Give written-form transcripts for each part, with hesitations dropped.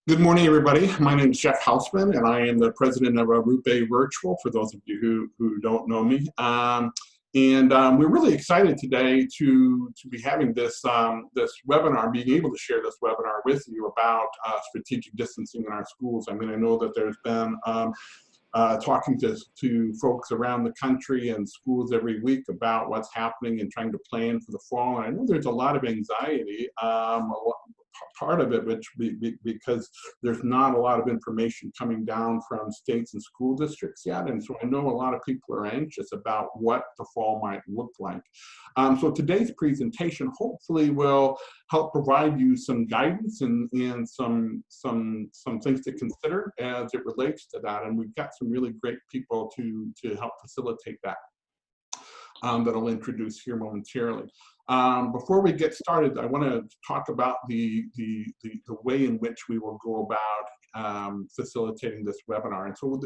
Good morning, everybody. My name is Jeff Hausman, and I am the president of Route A Virtual, for those of you who don't know me. We're really excited today to be having this webinar, being able to share this webinar with you about strategic distancing in our schools. I mean, I know that there's been talking to folks around the country and schools every week about what's happening and trying to plan for the fall. And I know there's a lot of anxiety, part of it, because there's not a lot of information coming down from states and school districts yet. And so I know a lot of people are anxious about what the fall might look like. So today's presentation hopefully will help provide you some guidance and some things to consider as it relates to that. And we've got some really great people to help facilitate that. That I'll introduce here momentarily. Before we get started, I want to talk about the way in which we will go about facilitating this webinar. And so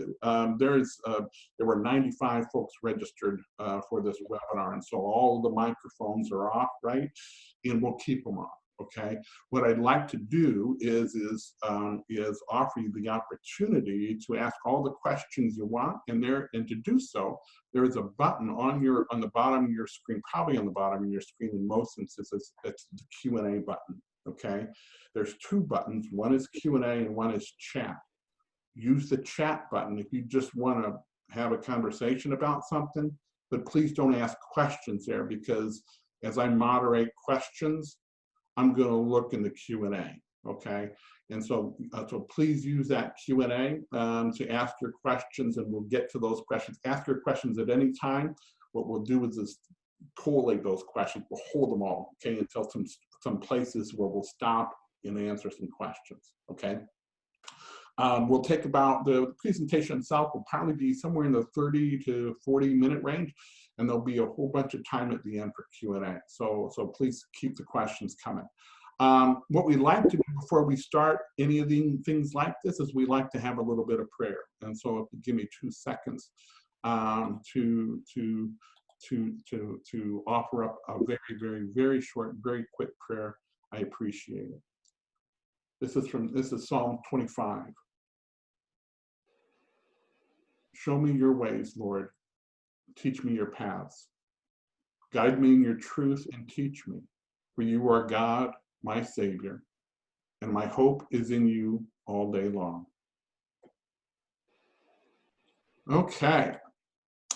there were 95 folks registered for this webinar, and so all the microphones are off, right? And we'll keep them off. Okay. What I'd like to do is offer you the opportunity to ask all the questions you want, and to do so, there is a button on the bottom of your screen, probably on the bottom of your screen in most instances. It's the Q&A button. Okay. There's two buttons. One is Q&A and one is chat. Use the chat button if you just want to have a conversation about something, but please don't ask questions there, because as I moderate questions, I'm going to look in the Q&A, okay? And so please use that Q&A to ask your questions, and we'll get to those questions. Ask your questions at any time. What we'll do is collate those questions. We'll hold them all, okay, until some places where we'll stop and answer some questions, okay? We'll take about, the presentation itself will probably be somewhere in the 30 to 40 minute range, and there'll be a whole bunch of time at the end for Q&A. So please keep the questions coming. What we like to do before we start any of the things like this is we like to have a little bit of prayer. And so if you give me 2 seconds to offer up a very, very, very short, very quick prayer, I appreciate it. This is Psalm 25. Show me your ways, Lord. Teach me your paths. Guide me in your truth and teach me, for you are God, my Savior, and my hope is in you all day long. Okay,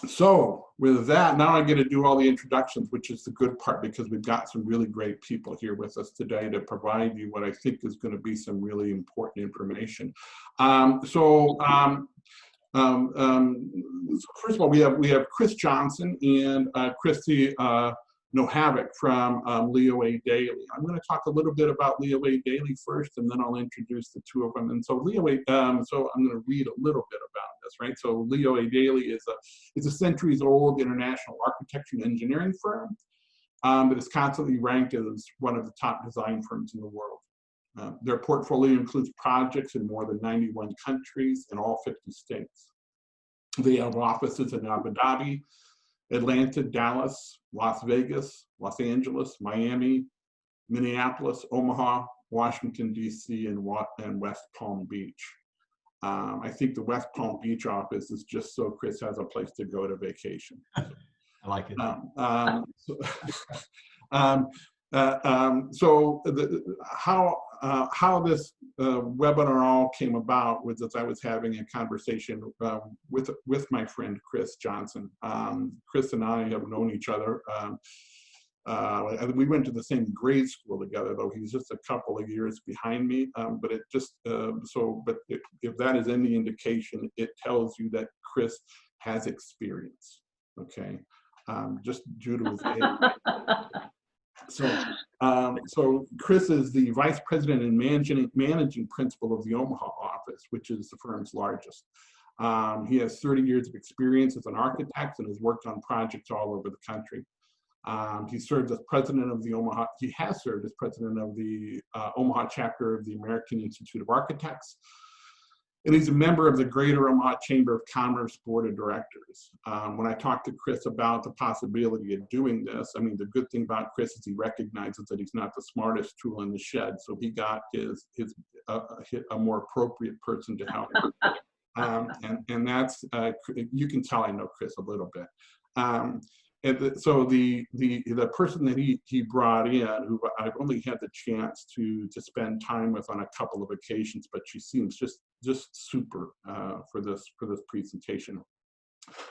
so with that, now I get to do all the introductions, which is the good part, because we've got some really great people here with us today to provide you what I think is going to be some really important information. First of all, we have Chris Johnson and Christy Nohavik from Leo A. Daly. I'm going to talk a little bit about Leo A. Daly first, and then I'll introduce the two of them. And so so I'm going to read a little bit about this, right? So Leo A. Daly is a centuries-old international architecture and engineering firm that is constantly ranked as one of the top design firms in the world. Their portfolio includes projects in more than 91 countries in all 50 states. They have offices in Abu Dhabi, Atlanta, Dallas, Las Vegas, Los Angeles, Miami, Minneapolis, Omaha, Washington, D.C., and West Palm Beach. I think the West Palm Beach office is just so Chris has a place to go to vacation. I like it. How this webinar all came about was that I was having a conversation with my friend Chris Johnson. Chris and I have known each other. We went to the same grade school together, though he's just a couple of years behind me. But if that is any indication, it tells you that Chris has experience. Okay, just due to his age. So Chris is the vice president and managing principal of the Omaha office, which is the firm's largest. He has 30 years of experience as an architect and has worked on projects all over the country. He served as president of the Omaha. He has served as president of the Omaha chapter of the American Institute of Architects, and he's a member of the Greater Omaha Chamber of Commerce Board of Directors. When I talked to Chris about the possibility of doing this, I mean, the good thing about Chris is he recognizes that he's not the smartest tool in the shed, so he got a more appropriate person to help him. And that's, you can tell I know Chris a little bit. So the person that he brought in, who I've only had the chance to spend time with on a couple of occasions, but she seems just super for this presentation.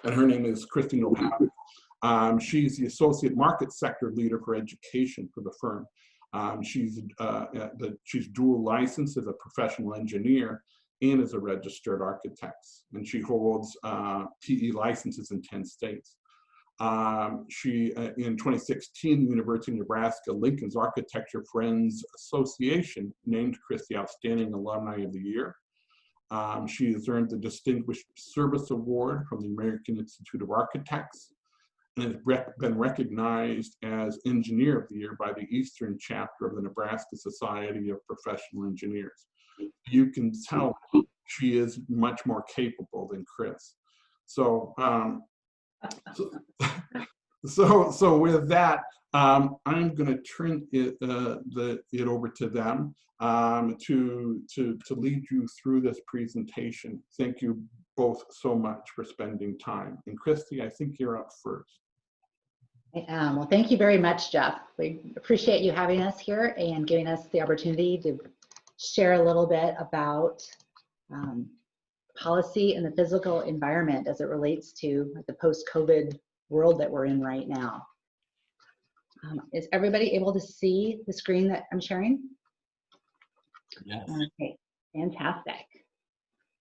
And her name is Christine O'Hara. She's the Associate Market Sector Leader for Education for the firm. She's dual licensed as a professional engineer and as a registered architect. And she holds PE licenses in 10 states. She, in 2016, University of Nebraska Lincoln's Architecture Friends Association named Chris the Outstanding Alumni of the Year. She has earned the Distinguished Service Award from the American Institute of Architects and has been recognized as Engineer of the Year by the Eastern Chapter of the Nebraska Society of Professional Engineers. You can tell she is much more capable than Chris. So with that, I'm going to turn it over to them to lead you through this presentation. Thank you both so much for spending time. And Christy, I think you're up first. Well, thank you very much, Jeff. We appreciate you having us here and giving us the opportunity to share a little bit about policy in the physical environment as it relates to the post-COVID world that we're in right now. Is everybody able to see the screen that I'm sharing? Yes. Okay, fantastic.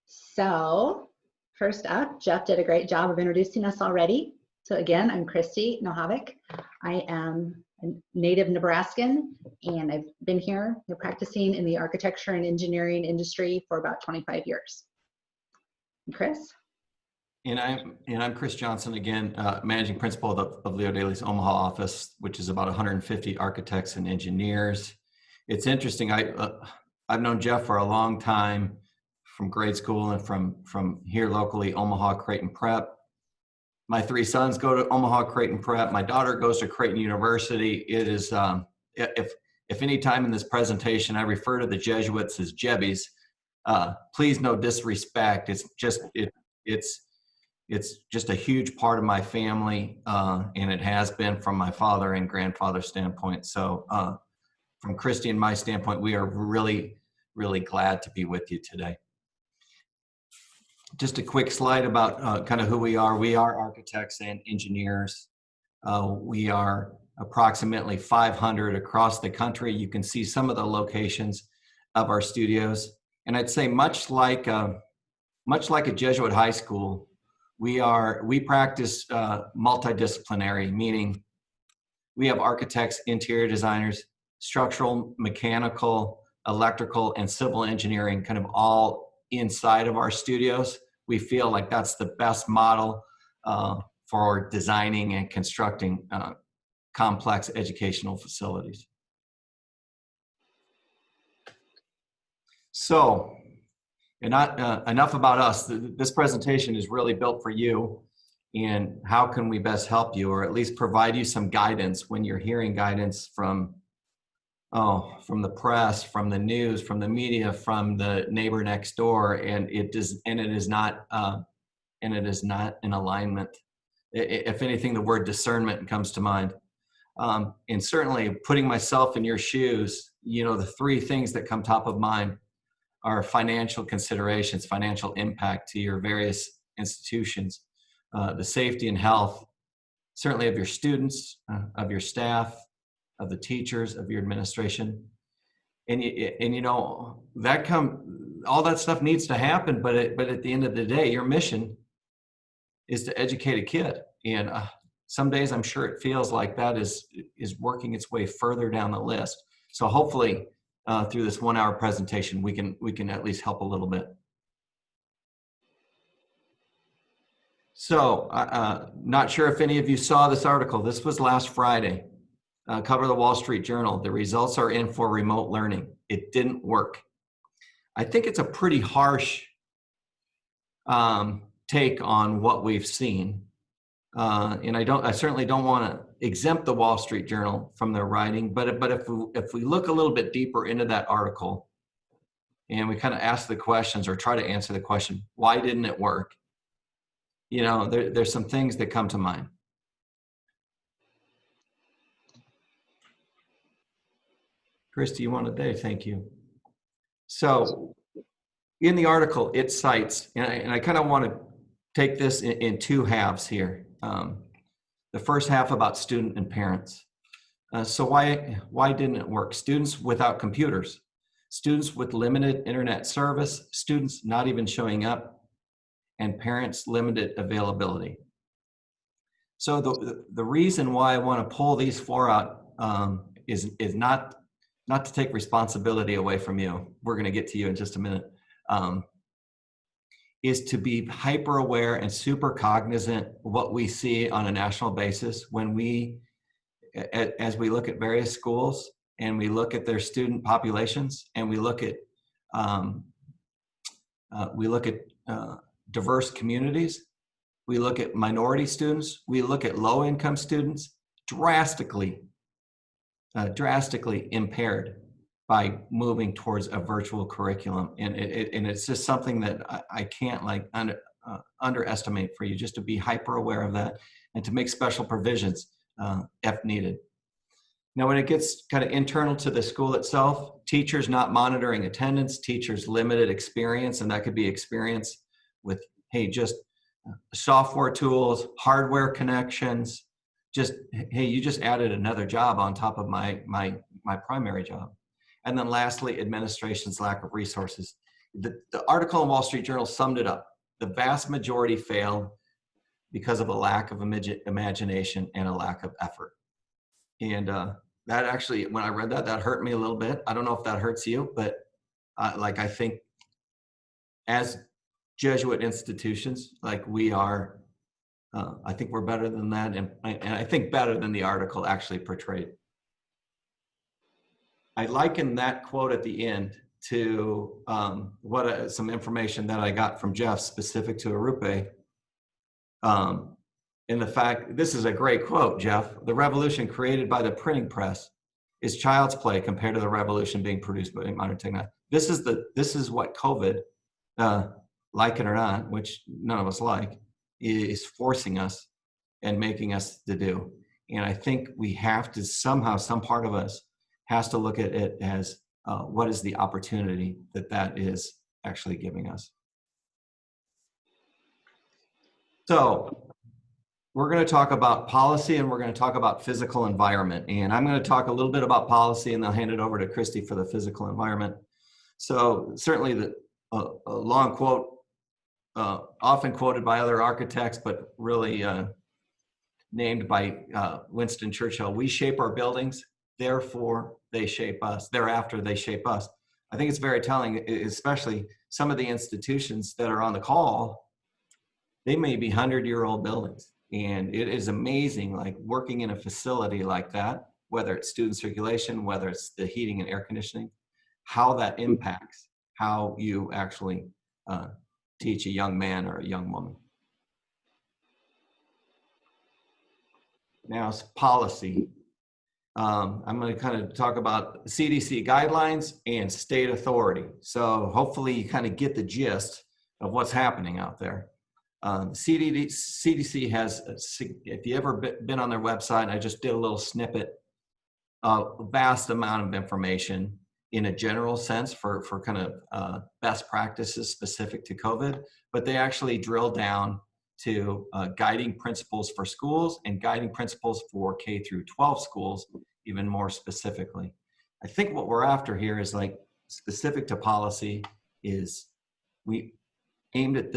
So first up, Jeff did a great job of introducing us already. So again, I'm Christy Nohavik. I am a native Nebraskan, and I've been here practicing in the architecture and engineering industry for about 25 years. And Chris? And I'm Chris Johnson again, managing principal of Leo Daly's Omaha office, which is about 150 architects and engineers. It's interesting. I've known Jeff for a long time, from grade school and from here locally, Omaha Creighton Prep. My three sons go to Omaha Creighton Prep. My daughter goes to Creighton University. It is if any time in this presentation I refer to the Jesuits as Jebbies, please no disrespect. It's just a huge part of my family, and it has been from my father and grandfather's standpoint. So from Christy and my standpoint, we are really, really glad to be with you today. Just a quick slide about kind of who we are. We are architects and engineers. We are approximately 500 across the country. You can see some of the locations of our studios. And I'd say much like a Jesuit high school, we practice multidisciplinary, meaning we have architects, interior designers, structural, mechanical, electrical, and civil engineering kind of all inside of our studios. We feel like that's the best model for designing and constructing complex educational facilities. So, enough about us. This presentation is really built for you, and how can we best help you, or at least provide you some guidance when you're hearing guidance from the press, from the news, from the media, from the neighbor next door, and it is not in alignment. If anything, the word discernment comes to mind. And certainly putting myself in your shoes, the three things that come top of mind are financial considerations, financial impact to your various institutions, the safety and health, certainly of your students, of your staff, of the teachers, of your administration. And all that stuff needs to happen, but at the end of the day, your mission is to educate a kid. And some days I'm sure it feels like that is working its way further down the list. So hopefully through this 1 hour presentation, we can at least help a little bit. So not sure if any of you saw this article. This was last Friday. Cover of the Wall Street Journal. The results are in for remote learning. It didn't work. I think it's a pretty harsh take on what we've seen. And I certainly don't want to exempt the Wall Street Journal from their writing, but if we look a little bit deeper into that article and we kind of ask the questions or try to answer the question, why didn't it work? You know, there's some things that come to mind. Christy, you want to thank you. So in the article, it cites, and I kind of want to take this in two halves here. The first half about student and parents. So why didn't it work? Students without computers, students with limited internet service, students not even showing up, and parents limited availability. So the reason why I want to pull these four out is not to take responsibility away from you. We're going to get to you in just a minute. Is to be hyper aware and super cognizant of what we see on a national basis when as we look at various schools and we look at their student populations and we look at diverse communities, we look at minority students, we look at low income students, drastically impaired by moving towards a virtual curriculum. And it's just something that I can't underestimate for you, just to be hyper aware of that and to make special provisions if needed. Now, when it gets kind of internal to the school itself, teachers not monitoring attendance, teachers limited experience, and that could be experience with, hey, just software tools, hardware connections, just, hey, you just added another job on top of my primary job. And then lastly, administration's lack of resources. The article in Wall Street Journal summed it up. The vast majority fail because of a lack of imagination and a lack of effort. And that actually, when I read that hurt me a little bit. I don't know if that hurts you, but I think as Jesuit institutions, like we are, I think we're better than that. And I think better than the article actually portrayed. I liken that quote at the end to some information that I got from Jeff specific to Arupe. In the fact, this is a great quote, Jeff. The revolution created by the printing press is child's play compared to the revolution being produced by modern technology. This is what COVID, like it or not, which none of us like, is forcing us and making us to do. And I think we have to somehow, some part of us has to look at it as what is the opportunity that is actually giving us. So we're going to talk about policy and we're going to talk about physical environment. And I'm going to talk a little bit about policy and I'll hand it over to Christy for the physical environment. So certainly a long quote, often quoted by other architects, but really named by Winston Churchill. We shape our buildings, therefore they shape us. Thereafter they shape us. I think it's very telling, especially some of the institutions that are on the call, they may be 100-year-old buildings. And it is amazing, like working in a facility like that, whether it's student circulation, whether it's the heating and air conditioning, how that impacts how you actually teach a young man or a young woman. Now, policy. I'm going to kind of talk about CDC guidelines and state authority. So hopefully you kind of get the gist of what's happening out there. CDC has, if you ever been on their website, I just did a little snippet, a vast amount of information in a general sense for kind of best practices specific to COVID, but they actually drill down to guiding principles for schools and guiding principles for K through 12 schools, even more specifically. I think what we're after here is like specific to policy is we aimed at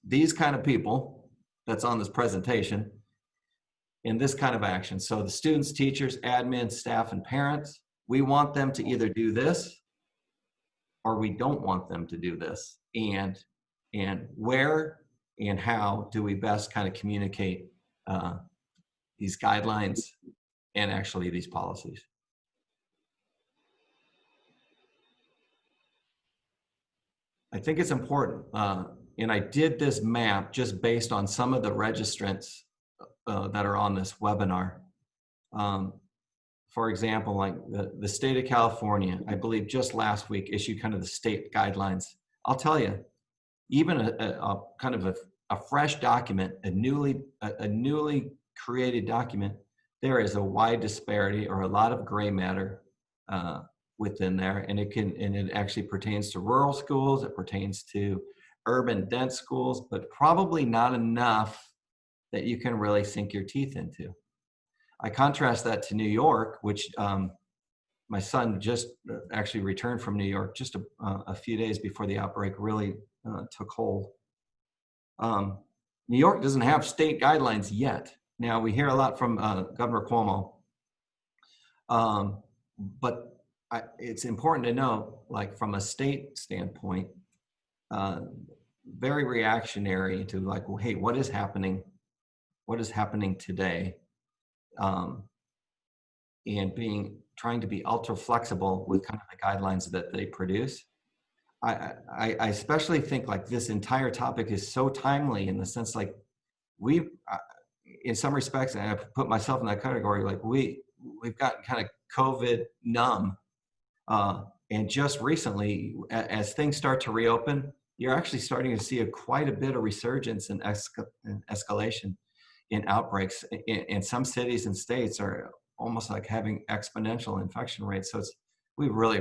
these kind of people that's on this presentation in this kind of action. So the students, teachers, admin, staff, and parents, we want them to either do this or we don't want them to do this. And where and how do we best kind of communicate these guidelines and actually these policies? I think it's important. And I did this map just based on some of the registrants that are on this webinar. For example, like the state of California, I believe just last week issued kind of the state guidelines. I'll tell you, even a kind of a fresh document, a newly created document, there is a wide disparity or a lot of gray matter within there, and it actually pertains to rural schools, it pertains to urban dense schools, but probably not enough that you can really sink your teeth into. I contrast that to New York, which my son just actually returned from New York just a few days before the outbreak really took hold. New York doesn't have state guidelines yet. Now, we hear a lot from Governor Cuomo, but it's important to know, like from a state standpoint, very reactionary to like, well, hey, what is happening? What is happening today? And trying to be ultra flexible with kind of the guidelines that they produce. I especially think like this entire topic is so timely in the sense like in some respects, and I put myself in that category, like we've gotten kind of COVID numb. And just recently, as things start to reopen, you're actually starting to see quite a bit of resurgence and escalation in outbreaks. In some cities and states are almost like having exponential infection rates. So we really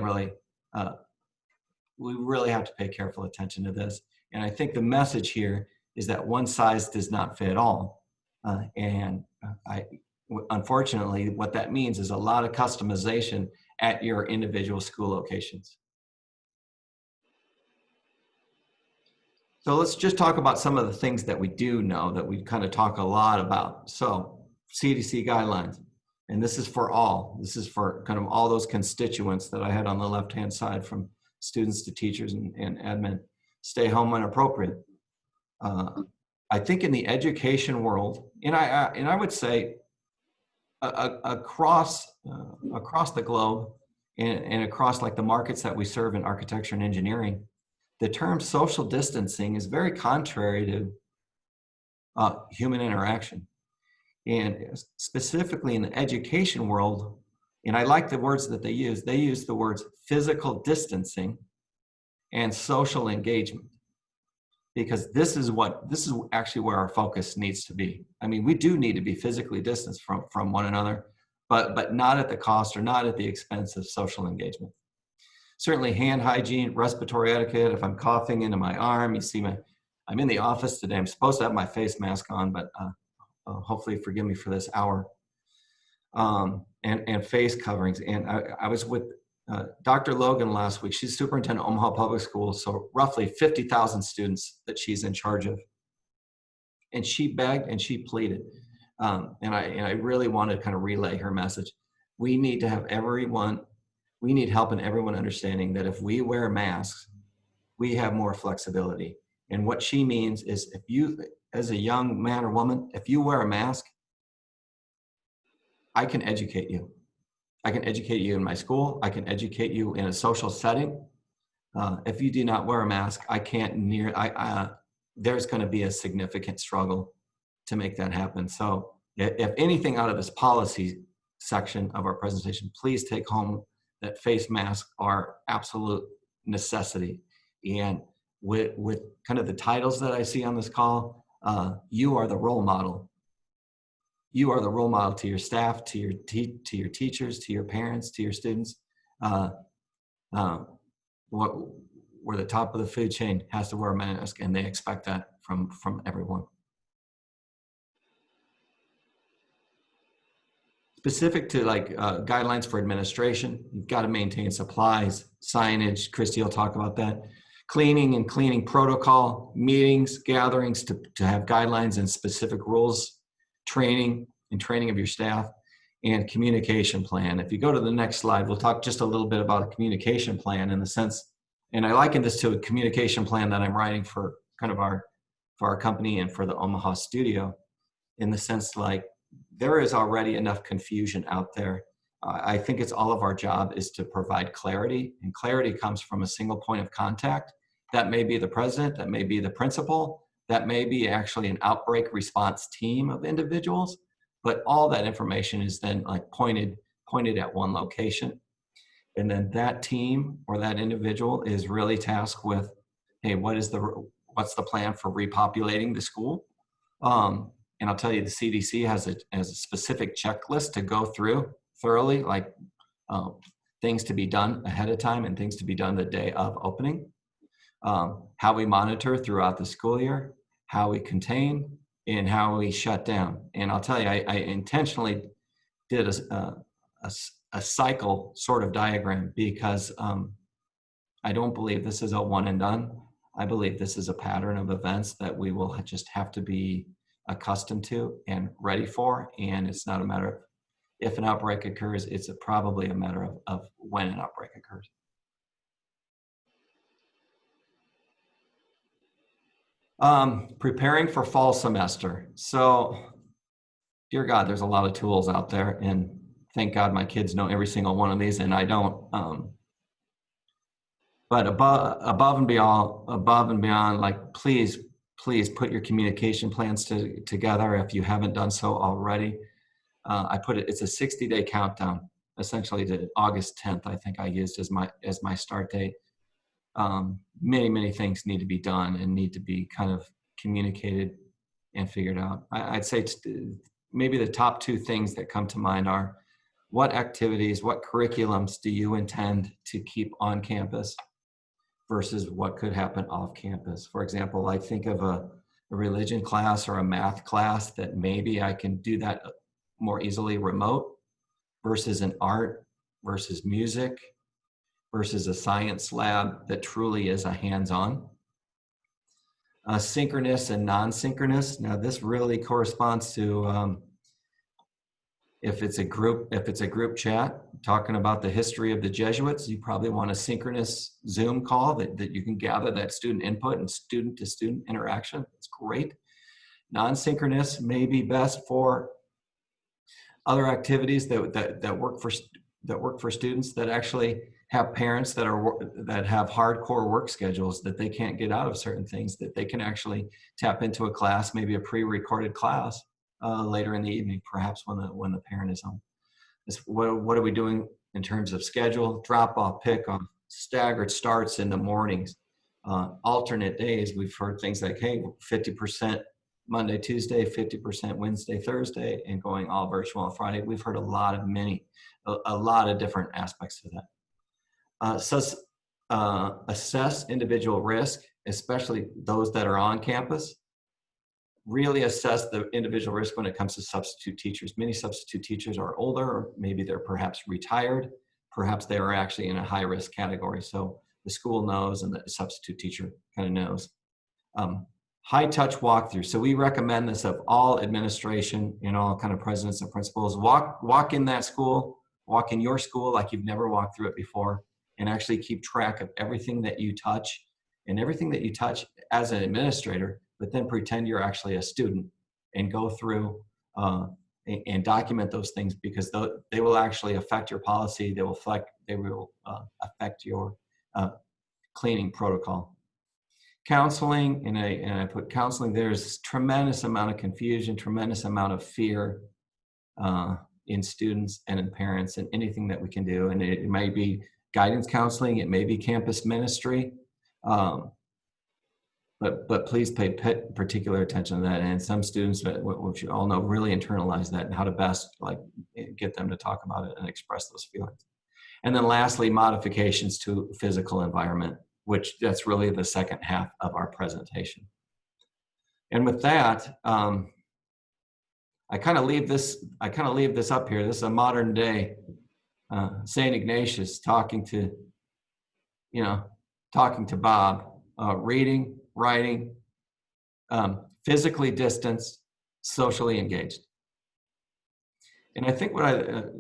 have to pay careful attention to this. And I think the message here is that one size does not fit all. Unfortunately, what that means is a lot of customization at your individual school locations. So let's just talk about some of the things that we do know that we kind of talk a lot about. So CDC guidelines, and this is for all. This is for kind of all those constituents that I had on the left-hand side, from students to teachers and admin. Stay home when appropriate. I think in the education world, and I would say across the globe and across like the markets that we serve in architecture and engineering, the term social distancing is very contrary to human interaction. And specifically in the education world, and I like the words that they use the words physical distancing and social engagement, because this is actually where our focus needs to be. I mean, we do need to be physically distanced from one another, but not at the cost or not at the expense of social engagement. Certainly hand hygiene, respiratory etiquette. If I'm coughing into my arm, you see I'm in the office today. I'm supposed to have my face mask on, but hopefully forgive me for this hour. And face coverings. And I was with Dr. Logan last week. She's superintendent of Omaha Public Schools, so roughly 50,000 students that she's in charge of. And she begged and she pleaded. And I really want to kind of relay her message. We need to have we need help in everyone understanding that if we wear masks, we have more flexibility. And what she means is if you, as a young man or woman, if you wear a mask, I can educate you. I can educate you in my school. I can educate you in a social setting. If you do not wear a mask, there's going to be a significant struggle to make that happen. So if anything out of this policy section of our presentation, please take home that face masks are absolute necessity. And with kind of the titles that I see on this call, you are the role model. You are the role model to your staff, to your teachers, to your parents, to your students. Where the top of the food chain has to wear a mask, and they expect that from everyone. Specific to like guidelines for administration, you've got to maintain supplies, signage. Christy will talk about that. Cleaning and cleaning protocol, meetings, gatherings to have guidelines and specific rules, training of your staff, and communication plan. If you go to the next slide, we'll talk just a little bit about a communication plan in the sense, and I liken this to a communication plan that I'm writing for kind of for our company and for the Omaha studio, in the sense like there is already enough confusion out there. I think it's all of our job is to provide clarity, and clarity comes from a single point of contact, That may be the president, that may be the principal, that may be actually an outbreak response team of individuals, but all that information is then like pointed at one location. And then that team or that individual is really tasked with, hey, what's the plan for repopulating the school? And I'll tell you, the CDC has a specific checklist to go through thoroughly, like things to be done ahead of time and things to be done the day of opening. How we monitor throughout the school year, how we contain, and how we shut down. And I'll tell you, I intentionally did a cycle sort of diagram because I don't believe this is a one and done. I believe this is a pattern of events that we will just have to be accustomed to and ready for. And it's not a matter of if an outbreak occurs, it's probably a matter of when an outbreak occurs. Preparing for fall semester. So, dear God, there's a lot of tools out there, and thank God my kids know every single one of these, and I don't. But above and beyond, like please put your communication plans together if you haven't done so already. It's a 60-day countdown, essentially to August 10th. I think I used as my start date. Many things need to be done and need to be kind of communicated and figured out. I'd say maybe the top two things that come to mind are what activities, what curriculums do you intend to keep on campus versus what could happen off campus. For example, I think of a religion class or a math class that maybe I can do that more easily remote versus an art versus music versus a science lab that truly is a hands-on. Synchronous and non-synchronous. Now this really corresponds to if it's a group chat talking about the history of the Jesuits, you probably want a synchronous Zoom call that you can gather that student input and student to student interaction. It's great. Non-synchronous may be best for other activities that work for students that actually have parents that have hardcore work schedules that they can't get out of certain things, that they can actually tap into a class, maybe a pre-recorded class later in the evening, perhaps when the parent is home. What are we doing in terms of schedule? Drop off, pick off, staggered starts in the mornings, alternate days. We've heard things like, hey, 50% Monday, Tuesday, 50% Wednesday, Thursday, and going all virtual on Friday. We've heard a lot of different aspects to that. Assess individual risk, especially those that are on campus. Really assess the individual risk when it comes to substitute teachers. Many substitute teachers are older, or maybe they're perhaps retired. Perhaps they are actually in a high risk category. So the school knows and the substitute teacher kind of knows. High touch walkthrough. So we recommend this of all administration and all kind of presidents and principals. Walk in that school, walk in your school like you've never walked through it before, and actually keep track of everything that you touch and everything that you touch as an administrator, but then pretend you're actually a student and go through and document those things, because they will actually affect your policy. They will affect your cleaning protocol. Counseling, and I put counseling, there's tremendous amount of confusion, tremendous amount of fear in students and in parents, and anything that we can do. And it may be guidance counseling, it may be campus ministry, but please pay particular attention to that. And some students, which you all know, really internalize that and how to best get them to talk about it and express those feelings. And then lastly, modifications to physical environment, which that's really the second half of our presentation. And with that, I kind of leave this up here. This is a modern day St. Ignatius talking to Bob, reading, writing, physically distanced, socially engaged. And I think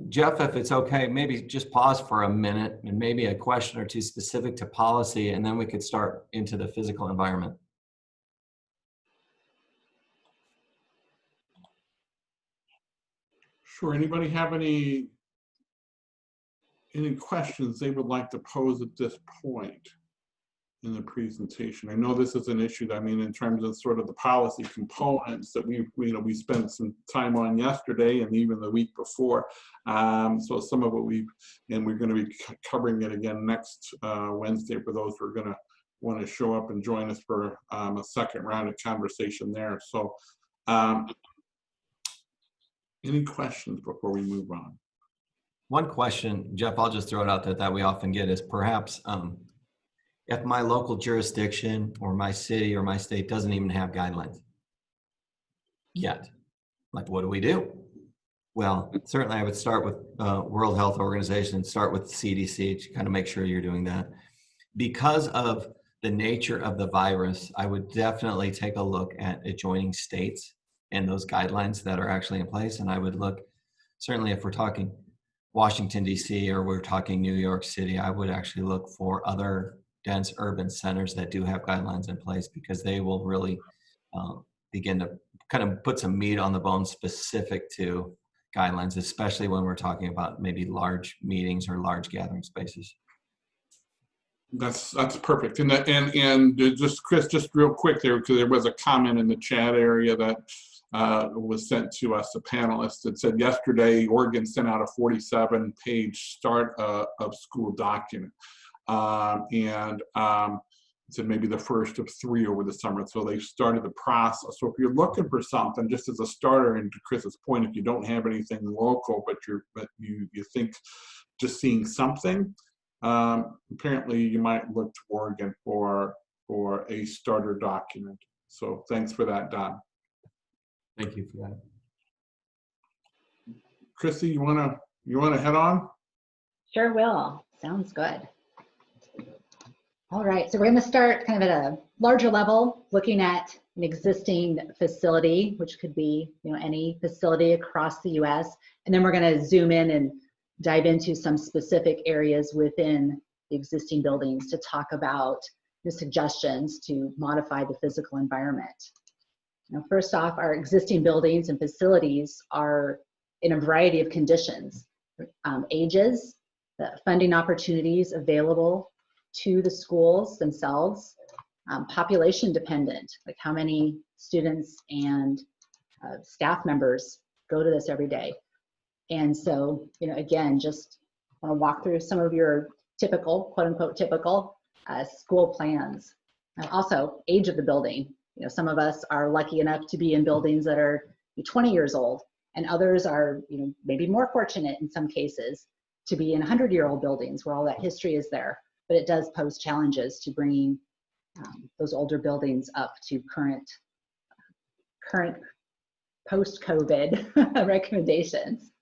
Jeff, if it's okay, maybe just pause for a minute and maybe a question or two specific to policy, and then we could start into the physical environment. Sure. Anybody have any questions they would like to pose at this point? in the presentation. I know this is an issue that, I mean, in terms of sort of the policy components that we spent some time on yesterday and even the week before. So some of what we're going to be covering it again next Wednesday for those who are going to want to show up and join us for a second round of conversation there. So any questions before we move on? One question, Jeff, I'll just throw it out there that we often get is perhaps if my local jurisdiction or my city or my state doesn't even have guidelines yet, like what do we do? Well, certainly I would start with World Health Organization, start with CDC to kind of make sure you're doing that. Because of the nature of the virus, I would definitely take a look at adjoining states and those guidelines that are actually in place. And I would look, certainly if we're talking Washington, D.C., or we're talking New York City, I would actually look for other dense urban centers that do have guidelines in place, because they will really begin to kind of put some meat on the bone specific to guidelines, especially when we're talking about maybe large meetings or large gathering spaces. That's perfect. And just Chris, just real quick there, because there was a comment in the chat area that was sent to us, a panelist, that said yesterday Oregon sent out a 47-page start of school document. It's maybe the first of 3 over the summer. So they've started the process. So if you're looking for something, just as a starter, and to Chris's point, if you don't have anything local, but you think just seeing something, apparently you might look to Oregon for a starter document. So thanks for that, Don. Thank you for that. Chrissy, you wanna head on? Sure will. Sounds good. All right, so we're going to start kind of at a larger level, looking at an existing facility, which could be any facility across the U.S., and then we're going to zoom in and dive into some specific areas within the existing buildings to talk about the suggestions to modify the physical environment. First off, our existing buildings and facilities are in a variety of conditions, ages, the funding opportunities available to the schools themselves, population dependent, like how many students and staff members go to this every day. And so, again, just want to walk through some of your typical, quote unquote, typical school plans. And also, age of the building. Some of us are lucky enough to be in buildings that are 20 years old, and others are, maybe more fortunate in some cases to be in 100-year-old buildings where all that history is there. But it does pose challenges to bringing those older buildings up to current post-COVID recommendations.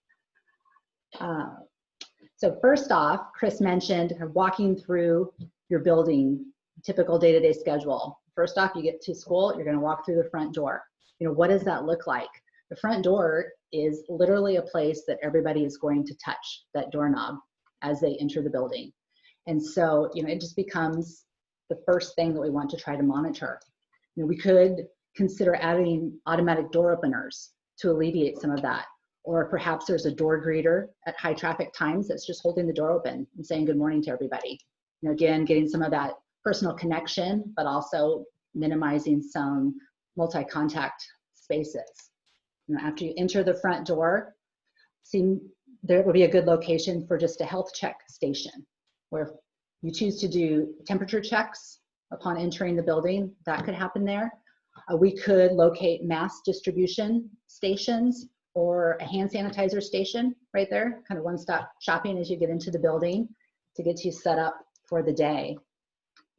So first off, Chris mentioned walking through your building, typical day-to-day schedule. First off, you get to school, you're going to walk through the front door. What does that look like? The front door is literally a place that everybody is going to touch that doorknob as they enter the building. And so, it just becomes the first thing that we want to try to monitor. We could consider adding automatic door openers to alleviate some of that. Or perhaps there's a door greeter at high traffic times that's just holding the door open and saying good morning to everybody. Again, getting some of that personal connection, but also minimizing some multi-contact spaces. After you enter the front door, there will be a good location for just a health check station, where if you choose to do temperature checks upon entering the building, that could happen there. We could locate mass distribution stations or a hand sanitizer station right there, kind of one-stop shopping as you get into the building to get you set up for the day.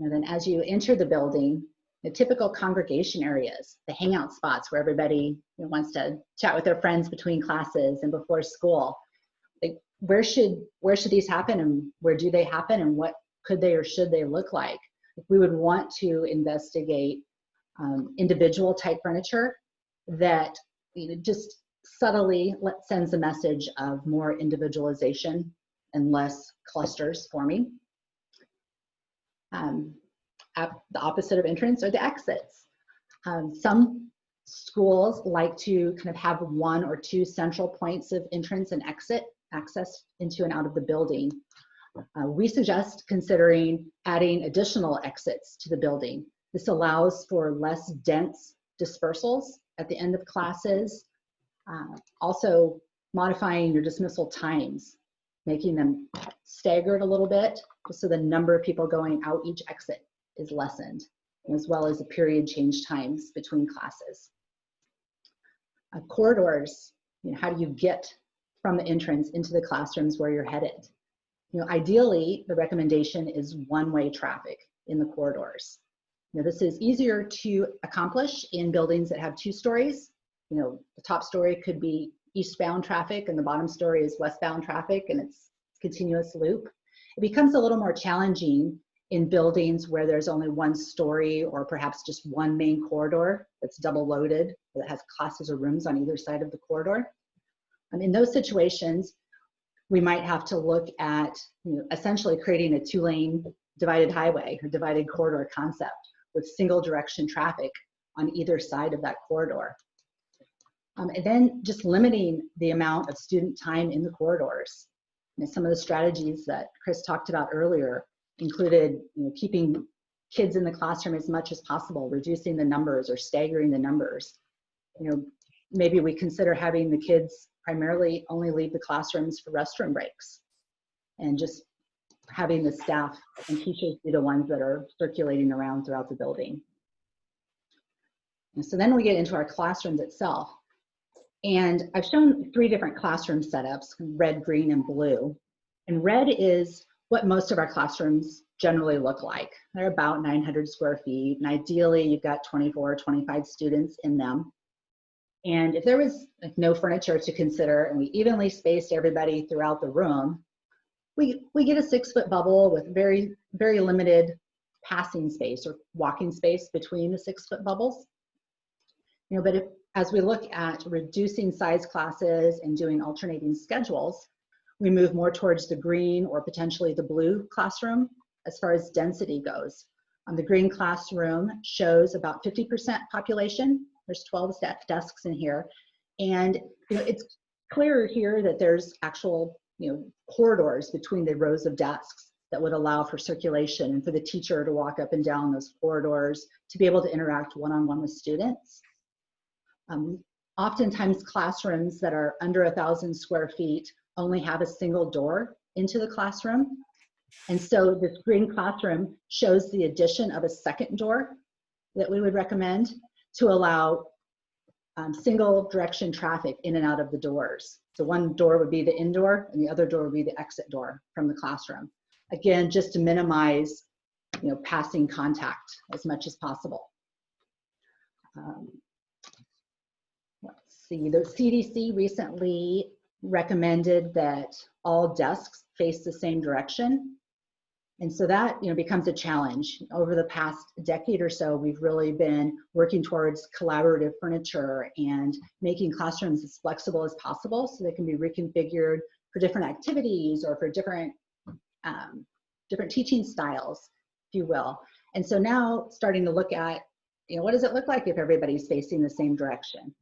And then as you enter the building, the typical congregation areas, the hangout spots where everybody wants to chat with their friends between classes and before school. Like, where should these happen, and where do they happen, and what could they or should they look like? We would want to investigate individual type furniture that just subtly sends a message of more individualization and less clusters forming. At the opposite of entrance are the exits. Some schools like to kind of have 1 or 2 central points of entrance and exit, access into and out of the building. We suggest considering adding additional exits to the building. This allows for less dense dispersals at the end of classes. Also modifying your dismissal times, making them staggered a little bit so the number of people going out each exit is lessened, as well as the period change times between classes. Corridors, how do you get from the entrance into the classrooms where you're headed? Ideally, the recommendation is one-way traffic in the corridors. This is easier to accomplish in buildings that have 2 stories. The top story could be eastbound traffic and the bottom story is westbound traffic, and it's a continuous loop. It becomes a little more challenging in buildings where there's only 1 story or perhaps just 1 main corridor that's double loaded, that has classes or rooms on either side of the corridor. In those situations, we might have to look at essentially creating a 2-lane divided highway or divided corridor concept with single direction traffic on either side of that corridor. And then just limiting the amount of student time in the corridors. Some of the strategies that Chris talked about earlier included keeping kids in the classroom as much as possible, reducing the numbers or staggering the numbers. Maybe we consider having the kids primarily only leave the classrooms for restroom breaks, and just having the staff and teachers be the ones that are circulating around throughout the building. And so then we get into our classrooms itself. And I've shown 3 different classroom setups, red, green, and blue. And red is what most of our classrooms generally look like. They're about 900 square feet, and ideally you've got 24 or 25 students in them. And if there was no furniture to consider and we evenly spaced everybody throughout the room, we get a 6-foot bubble with very, very limited passing space or walking space between the 6-foot bubbles. But as we look at reducing size classes and doing alternating schedules, we move more towards the green or potentially the blue classroom as far as density goes. The green classroom shows about 50% population. There's 12 desks in here. And it's clear here that there's actual corridors between the rows of desks that would allow for circulation and for the teacher to walk up and down those corridors to be able to interact one-on-one with students. Oftentimes classrooms that are under 1,000 square feet only have a single door into the classroom. And so this green classroom shows the addition of a second door that we would recommend to allow single direction traffic in and out of the doors. So one door would be the indoor and the other door would be the exit door from the classroom. Again, just to minimize passing contact as much as possible. Let's see, the CDC recently recommended that all desks face the same direction. And so that becomes a challenge. Over the past decade or so, we've really been working towards collaborative furniture and making classrooms as flexible as possible so they can be reconfigured for different activities or for different teaching styles, if you will. And so now starting to look at, what does it look like if everybody's facing the same direction?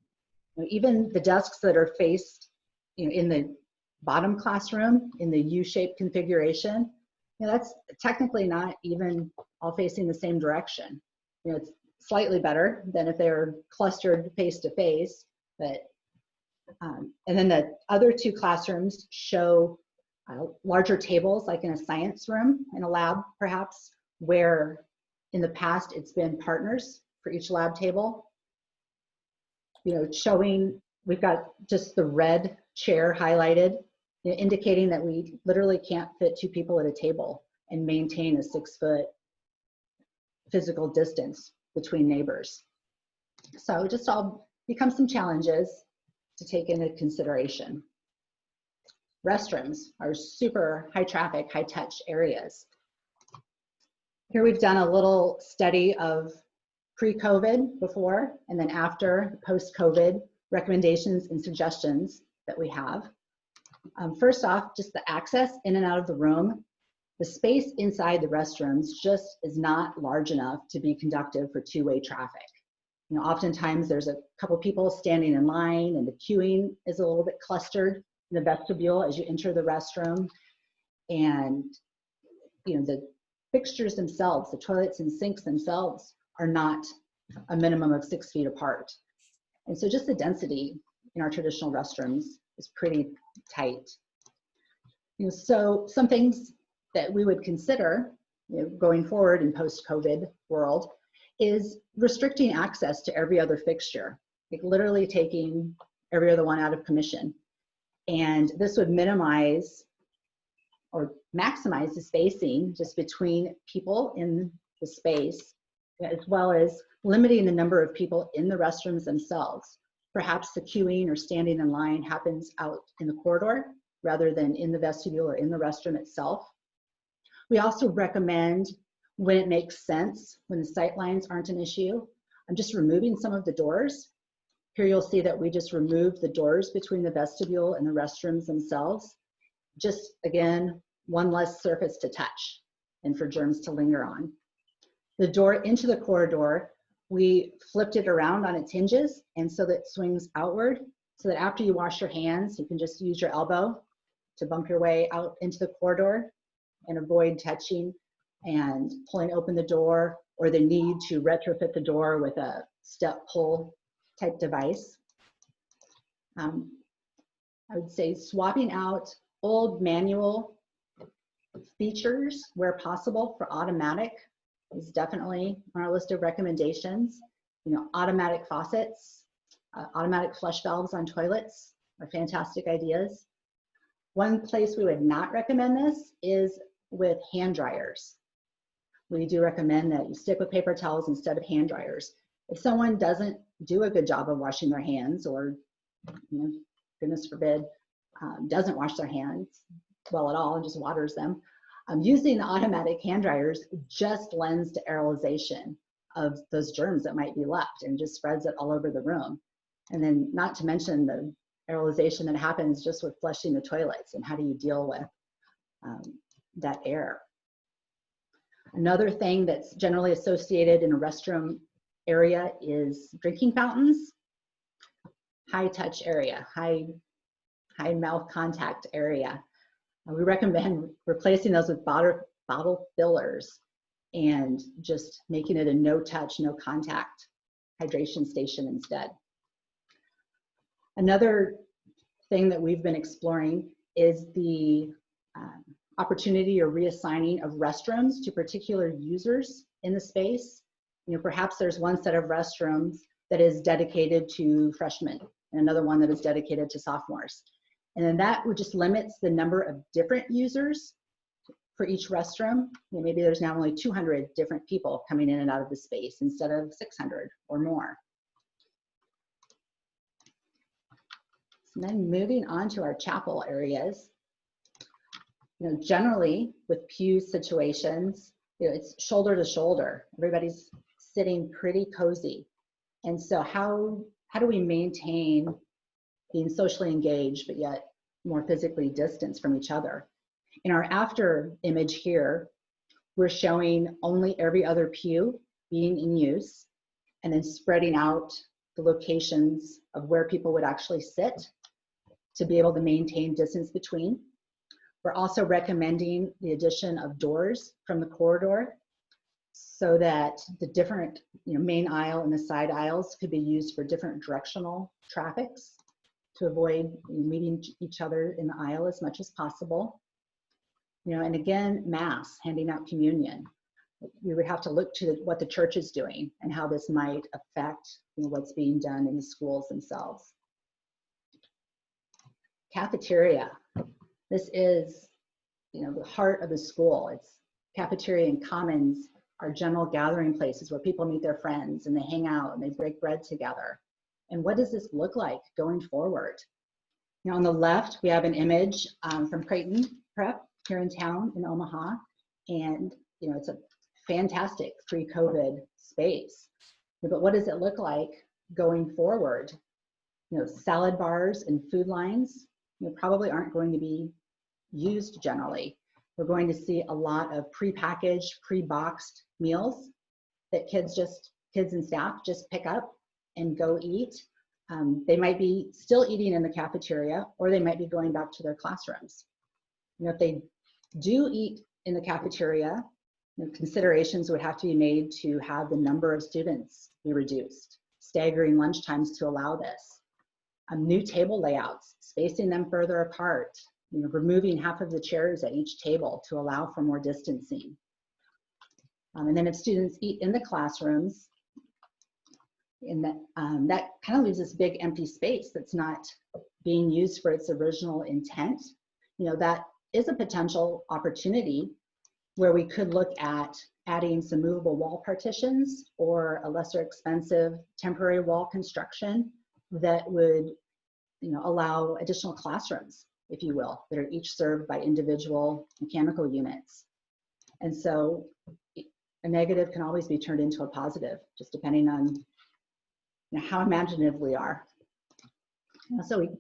Even the desks that are faced in the bottom classroom in the U-shaped configuration, that's technically not even all facing the same direction. It's slightly better than if they were clustered face to face, but and then the other 2 classrooms show larger tables, like in a science room, in a lab perhaps, where in the past it's been partners for each lab table. Showing, we've got just the red chair highlighted, indicating that we literally can't fit 2 people at a table and maintain a 6-foot physical distance between neighbors. So just all become some challenges to take into consideration. Restrooms are super high traffic, high touch areas. Here we've done a little study of pre-COVID, before, and then after, post-COVID recommendations and suggestions that we have. First off, just the access in and out of the room. The space inside the restrooms just is not large enough to be conducive for 2-way traffic. Oftentimes there's a couple people standing in line and the queuing is a little bit clustered in the vestibule as you enter the restroom. And, the fixtures themselves, the toilets and sinks themselves are not a minimum of 6 feet apart. And so just the density in our traditional restrooms is pretty tight. So some things that we would consider going forward in post-COVID world is restricting access to every other fixture, like literally taking every other one out of commission. And this would minimize or maximize the spacing just between people in the space, as well as limiting the number of people in the restrooms themselves. Perhaps the queuing or standing in line happens out in the corridor rather than in the vestibule or in the restroom itself. We also recommend, when it makes sense, when the sight lines aren't an issue, I'm just removing some of the doors. Here you'll see that we just removed the doors between the vestibule and the restrooms themselves. Just, again, one less surface to touch and for germs to linger on. The door into the corridor, we flipped it around on its hinges, and so that it swings outward, so that after you wash your hands, you can just use your elbow to bump your way out into the corridor and avoid touching and pulling open the door, or the need to retrofit the door with a step pull type device. I would say swapping out old manual features where possible for automatic is definitely on our list of recommendations. Automatic faucets, automatic flush valves on toilets are fantastic ideas. One place we would not recommend this is with hand dryers. We do recommend that you stick with paper towels instead of hand dryers. If someone doesn't do a good job of washing their hands, or goodness forbid, doesn't wash their hands well at all and just waters them, using the automatic hand dryers just lends to aerolization of those germs that might be left and just spreads it all over the room. And then not to mention the aerolization that happens just with flushing the toilets, and how do you deal with that air. Another thing that's generally associated in a restroom area is drinking fountains, high touch area, high mouth contact area. We recommend replacing those with bottle fillers and just making it a no touch, no contact hydration station instead. Another thing that we've been exploring is the opportunity or reassigning of restrooms to particular users in the space. Perhaps there's one set of restrooms that is dedicated to freshmen and another one that is dedicated to sophomores. And then that would just limits the number of different users for each restroom. Maybe there's now only 200 different people coming in and out of the space instead of 600 or more. And then moving on to our chapel areas. Generally with pew situations, it's shoulder to shoulder. Everybody's sitting pretty cozy. And so how do we maintain being socially engaged, but yet more physically distanced from each other? In our after image here, we're showing only every other pew being in use, and then spreading out the locations of where people would actually sit to be able to maintain distance between. We're also recommending the addition of doors from the corridor so that the different main aisle and the side aisles could be used for different directional traffics to avoid meeting each other in the aisle as much as possible. And again, Mass, handing out communion. We would have to look to what the church is doing and how this might affect what's being done in the schools themselves. Cafeteria. This is the heart of the school. It's cafeteria and commons are general gathering places where people meet their friends and they hang out and they break bread together. And what does this look like going forward? On the left, we have an image from Creighton Prep here in town in Omaha. And it's a fantastic pre-COVID space. But what does it look like going forward? Salad bars and food lines probably aren't going to be used generally. We're going to see a lot of pre-packaged, pre-boxed meals that kids and staff just pick up and go eat. They might be still eating in the cafeteria, or they might be going back to their classrooms. If they do eat in the cafeteria, considerations would have to be made to have the number of students be reduced, staggering lunch times to allow this. New table layouts, spacing them further apart, removing half of the chairs at each table to allow for more distancing. And then if students eat in the classrooms, that kind of leaves this big empty space that's not being used for its original intent. That is a potential opportunity where we could look at adding some movable wall partitions or a lesser expensive temporary wall construction that would allow additional classrooms, if you will, that are each served by individual mechanical units. And so a negative can always be turned into a positive, just depending on how imaginative we are. So we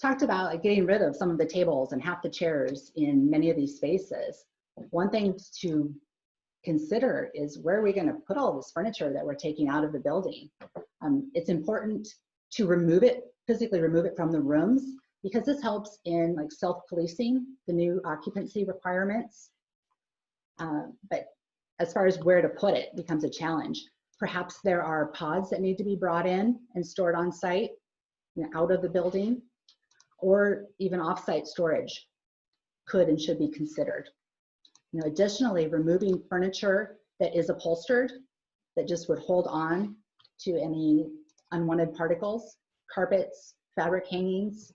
talked about getting rid of some of the tables and half the chairs in many of these spaces. One thing to consider is, where are we going to put all this furniture that we're taking out of the building? It's important to remove it, physically remove it from the rooms, because this helps in self-policing the new occupancy requirements. But as far as where to put it becomes a challenge. Perhaps there are pods that need to be brought in and stored on site, out of the building, or even off-site storage could and should be considered. Additionally, removing furniture that is upholstered, that just would hold on to any unwanted particles, carpets, fabric hangings,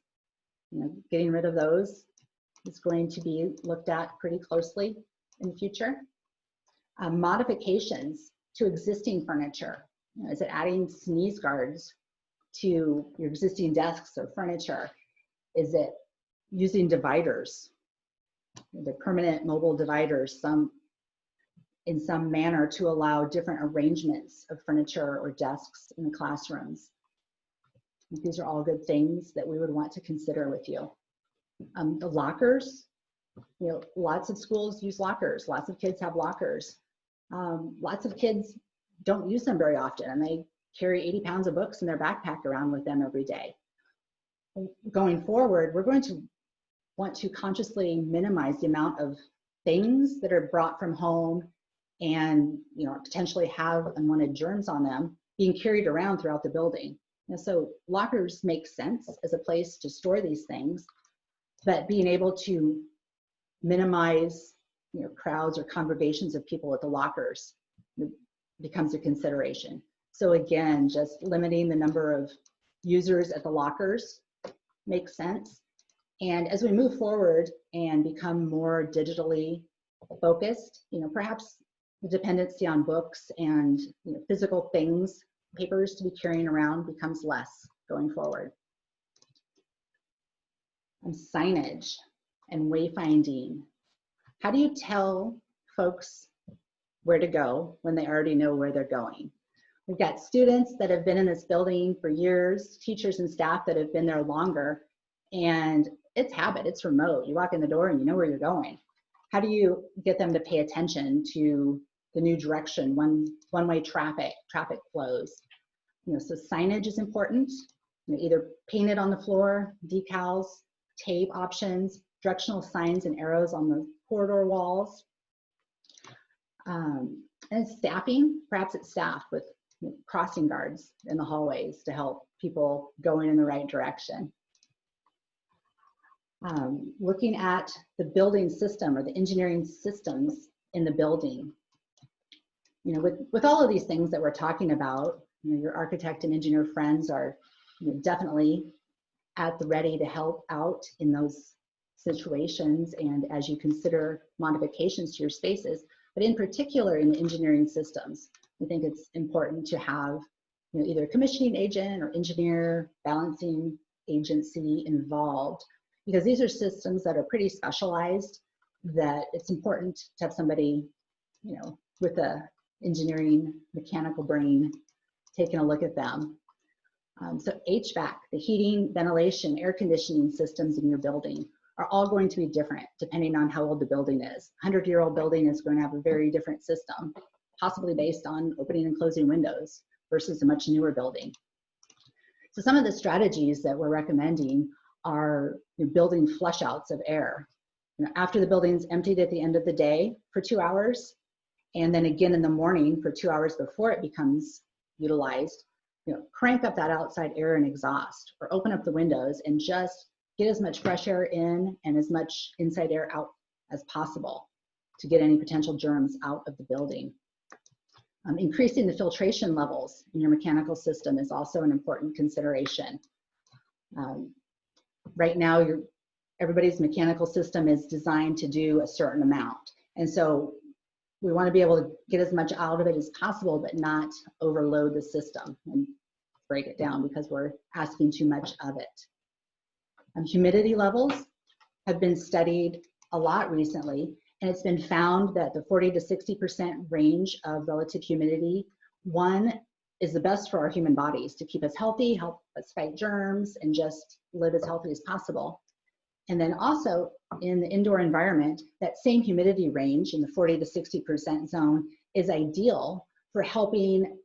getting rid of those is going to be looked at pretty closely in the future. Modifications to existing furniture. Is it adding sneeze guards to your existing desks or furniture? Is it using dividers, the permanent mobile dividers, in some manner to allow different arrangements of furniture or desks in the classrooms? These are all good things that we would want to consider with you. The lockers, lots of schools use lockers. Lots of kids have lockers. Lots of kids don't use them very often, and they carry 80 pounds of books in their backpack around with them every day. Going forward, we're going to want to consciously minimize the amount of things that are brought from home and potentially have unwanted germs on them being carried around throughout the building. So lockers make sense as a place to store these things, but being able to minimize crowds or congregations of people at the lockers becomes a consideration. So again, just limiting the number of users at the lockers makes sense. And as we move forward and become more digitally focused, perhaps the dependency on books and physical things, papers to be carrying around, becomes less going forward. And signage and wayfinding. How do you tell folks where to go when they already know where they're going? We've got students that have been in this building for years, teachers and staff that have been there longer, and it's habit, it's remote. You walk in the door and you know where you're going. How do you get them to pay attention to the new direction, one-way traffic flows? So signage is important. Either painted on the floor, decals, tape options, directional signs and arrows on the corridor walls. And staffing, perhaps it's staffed with crossing guards in the hallways to help people going in the right direction. Looking at the building system or the engineering systems in the building. With all of these things that we're talking about, your architect and engineer friends are definitely at the ready to help out in those situations and as you consider modifications to your spaces. But in particular in the engineering systems, we think it's important to have either a commissioning agent or engineer balancing agency involved, because these are systems that are pretty specialized, that it's important to have somebody with a engineering mechanical brain taking a look at them. So HVAC, the heating, ventilation, air conditioning systems in your building are all going to be different depending on how old the building is. 100-year-old building is going to have a very different system, possibly based on opening and closing windows versus a much newer building. So some of the strategies that we're recommending are building flush outs of air. after the building's emptied at the end of the day for 2 hours, and then again in the morning for 2 hours before it becomes utilized, crank up that outside air and exhaust, or open up the windows and just get as much fresh air in and as much inside air out as possible to get any potential germs out of the building. Increasing the filtration levels in your mechanical system is also an important consideration. Right now, everybody's mechanical system is designed to do a certain amount. And so we want to be able to get as much out of it as possible, but not overload the system and break it down because we're asking too much of it. Humidity levels have been studied a lot recently, and it's been found that the 40 to 60% range of relative humidity, one, is the best for our human bodies to keep us healthy, help us fight germs, and just live as healthy as possible. And then also in the indoor environment, that same humidity range in the 40 to 60% zone is ideal for helping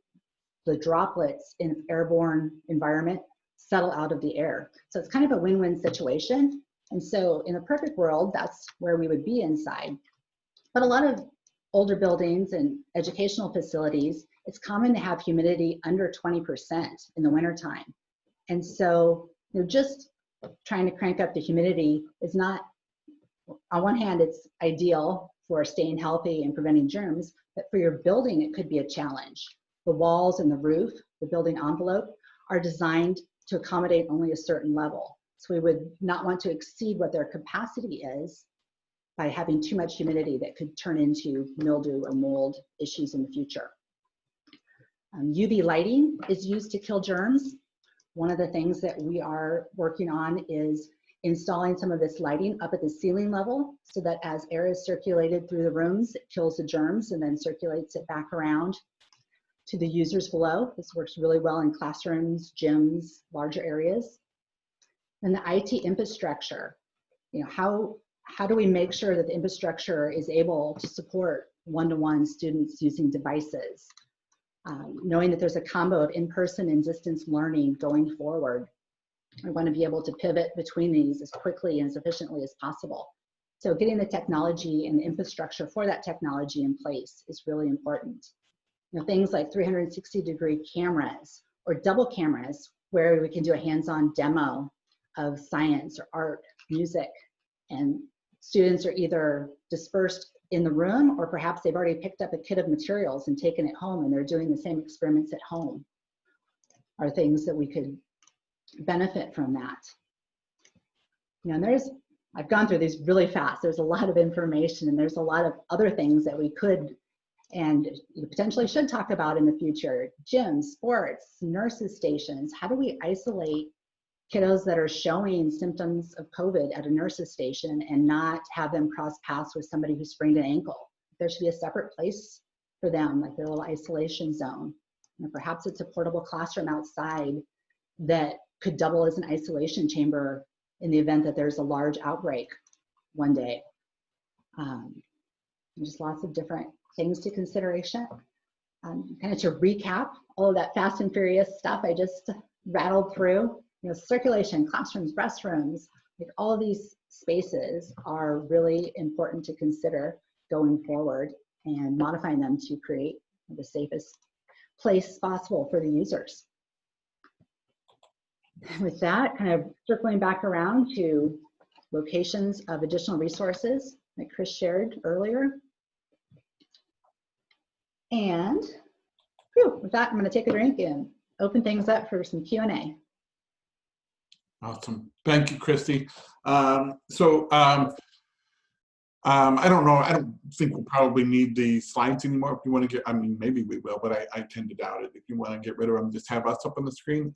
the droplets in an airborne environment settle out of the air. So it's kind of a win-win situation. And so in a perfect world, that's where we would be inside. But a lot of older buildings and educational facilities, it's common to have humidity under 20% in the wintertime. And so just trying to crank up the humidity is not, on one hand, it's ideal for staying healthy and preventing germs, but for your building, it could be a challenge. The walls and the roof, the building envelope, are designed to accommodate only a certain level. So we would not want to exceed what their capacity is by having too much humidity that could turn into mildew or mold issues in the future. UV lighting is used to kill germs. One of the things that we are working on is installing some of this lighting up at the ceiling level so that as air is circulated through the rooms, it kills the germs and then circulates it back around to the users below. This works really well in classrooms, gyms, larger areas. And the IT infrastructure, how do we make sure that the infrastructure is able to support one-to-one students using devices? Knowing that there's a combo of in-person and distance learning going forward, we want to be able to pivot between these as quickly and as efficiently as possible. So getting the technology and the infrastructure for that technology in place is really important. Things like 360-degree cameras or double cameras where we can do a hands-on demo of science or art, music, and students are either dispersed in the room or perhaps they've already picked up a kit of materials and taken it home and they're doing the same experiments at home, are things that we could benefit from that. And I've gone through these really fast. There's a lot of information and there's a lot of other things that we could and potentially should talk about in the future. Gyms, sports, nurses' stations. How do we isolate kiddos that are showing symptoms of COVID at a nurse's station and not have them cross paths with somebody who sprained an ankle? There should be a separate place for them, like their little isolation zone. Perhaps it's a portable classroom outside that could double as an isolation chamber in the event that there's a large outbreak one day. Just lots of different things to consideration. Kind of to recap all of that fast and furious stuff I just rattled through. Circulation, classrooms, restrooms, like all of these spaces are really important to consider going forward and modifying them to create the safest place possible for the users. With that, kind of circling back around to locations of additional resources that Chris shared earlier. And with that, I'm going to take a drink and open things up for some Q&A. Awesome. Thank you, Christy. I don't know. I don't think we'll probably need the slides anymore. If you want to get, maybe we will, but I tend to doubt it. If you want to get rid of them, just have us up on the screen.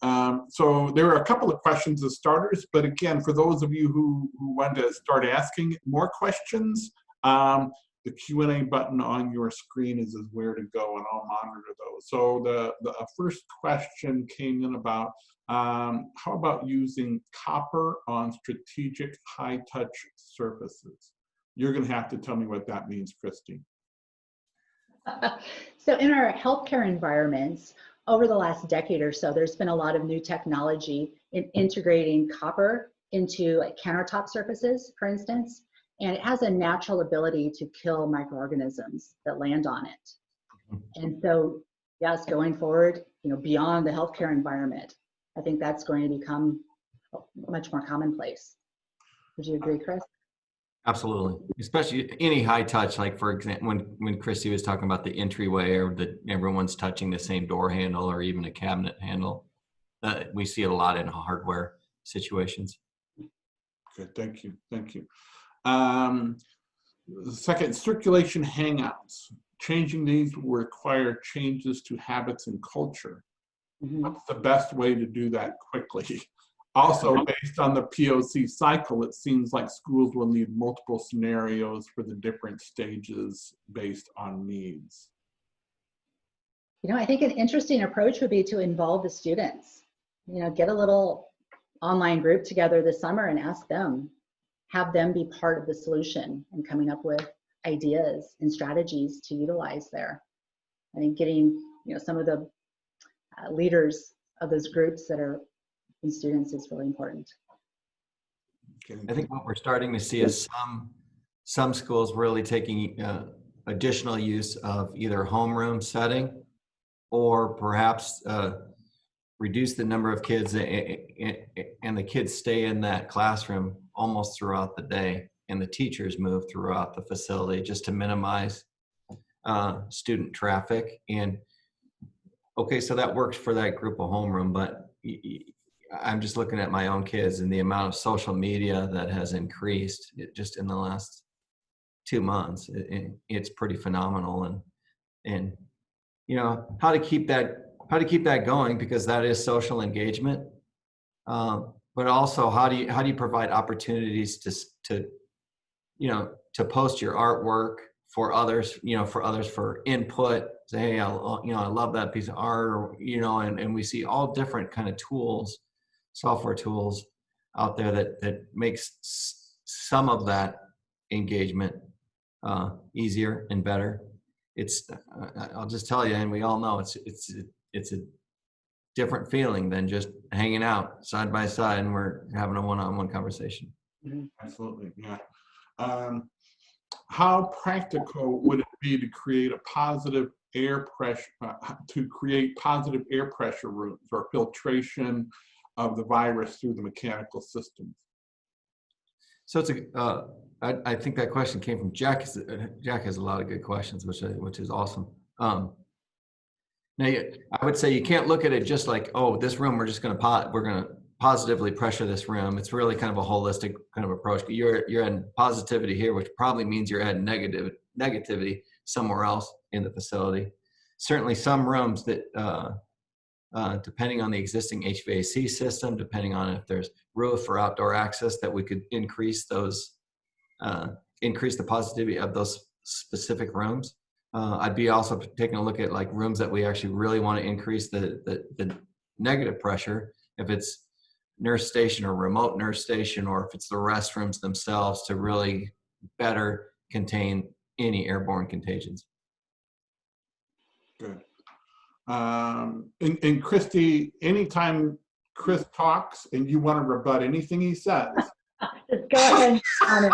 So there are a couple of questions as starters, but again, for those of you who want to start asking more questions, the Q&A button on your screen is where to go, and I'll monitor those. So the first question came in about how about using copper on strategic high-touch surfaces? You're going to have to tell me what that means, Christy. So in our healthcare environments, over the last decade or so, there's been a lot of new technology in integrating copper into like countertop surfaces, for instance. And it has a natural ability to kill microorganisms that land on it. And so, yes, going forward, beyond the healthcare environment, I think that's going to become much more commonplace. Would you agree, Chris? Absolutely, especially any high touch, like for example, when Christy was talking about the entryway, or that everyone's touching the same door handle or even a cabinet handle. We see it a lot in hardware situations. Good, thank you, thank you. Second, circulation hangouts. Changing these will require changes to habits and culture. What's the best way to do that quickly? Also, based on the POC cycle, it seems like schools will need multiple scenarios for the different stages based on needs. I think an interesting approach would be to involve the students. Get a little online group together this summer and ask them, have them be part of the solution and coming up with ideas and strategies to utilize there. I think getting some of the leaders of those groups that are in students is really important. I think what we're starting to see is some schools really taking additional use of either homeroom setting, or perhaps reduce the number of kids, and the kids stay in that classroom almost throughout the day, and the teachers move throughout the facility just to minimize student traffic. And okay, so that works for that group of homeroom, but I'm just looking at my own kids and the amount of social media that has increased just in the last 2 months. It's pretty phenomenal, and how to keep that going, because that is social engagement. But also, how do you provide opportunities to post your artwork for others, for input. Say, hey, I love that piece of art, or and we see all different kind of tools, software tools out there that makes some of that engagement easier and better. I'll just tell you, and we all know it's a different feeling than just hanging out side by side and we're having a one-on-one conversation. Absolutely, yeah. How practical would it be to create a positive air pressure, rooms or filtration of the virus through the mechanical systems? So it's I think that question came from Jack. Jack has a lot of good questions, which is awesome. Now, I would say you can't look at it just like, oh, this room, we're going to positively pressure this room. It's really kind of a holistic kind of approach. You're adding positivity here, which probably means you're adding negativity somewhere else in the facility. Certainly some rooms that, depending on the existing HVAC system, depending on if there's roof or outdoor access, that we could increase the positivity of those specific rooms. I'd be also taking a look at like rooms that we actually really want to increase the negative pressure, if it's nurse station or remote nurse station, or if it's the restrooms themselves, to really better contain any airborne contagions. Good. And Christy, anytime Chris talks and you want to rebut anything he says, just go ahead on it.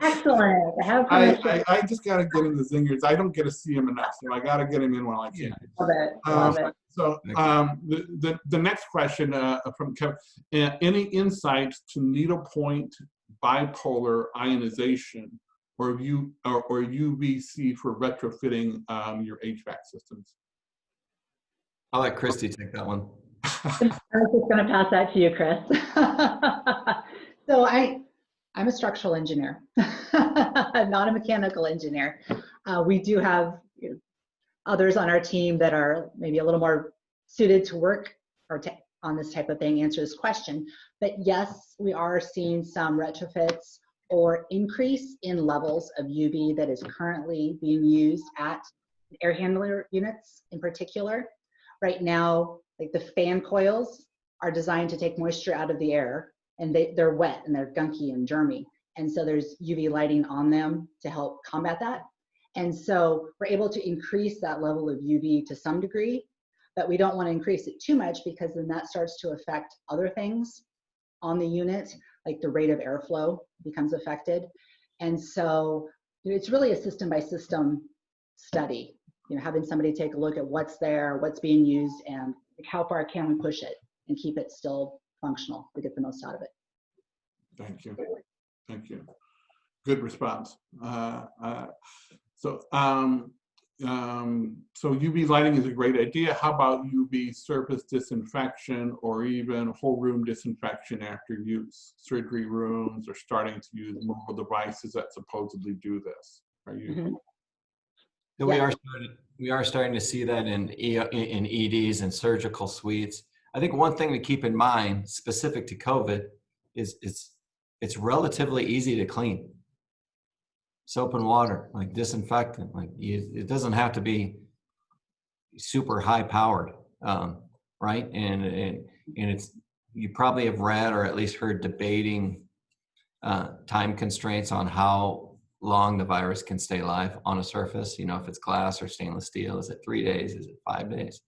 Excellent. I just got to get him the zingers. I don't get to see him enough, so I got to get him in while I can. Love it. So the next question from Kevin: any insights to needlepoint bipolar ionization or UVC for retrofitting your HVAC systems? I'll let Christy take that one. I was just going to pass that to you, Chris. So I'm a structural engineer. I'm not a mechanical engineer. We do have others on our team that are maybe a little more suited to work or on this type of thing, answer this question. But yes, we are seeing some retrofits or increase in levels of UV that is currently being used at air handler units in particular. Right now, like the fan coils are designed to take moisture out of the air, and they're wet and they're gunky and germy. And so there's UV lighting on them to help combat that. And so we're able to increase that level of UV to some degree, but we don't want to increase it too much, because then that starts to affect other things on the unit, like the rate of airflow becomes affected. And so it's really a system by system study, having somebody take a look at what's there, what's being used, and how far can we push it and keep it still functional to get the most out of it. Thank you. Thank you. Good response. So UV lighting is a great idea. How about UV surface disinfection or even whole room disinfection after use? Surgery rooms are starting to use mobile devices that supposedly do this. Are you? Mm-hmm. So we are starting to see that in EDs and surgical suites. I think one thing to keep in mind, specific to COVID, is it's relatively easy to clean. Soap and water, like disinfectant, it doesn't have to be super high powered, right? And it's, you probably have read or at least heard debating time constraints on how long the virus can stay alive on a surface. If it's glass or stainless steel, is it 3 days? Is it 5 days?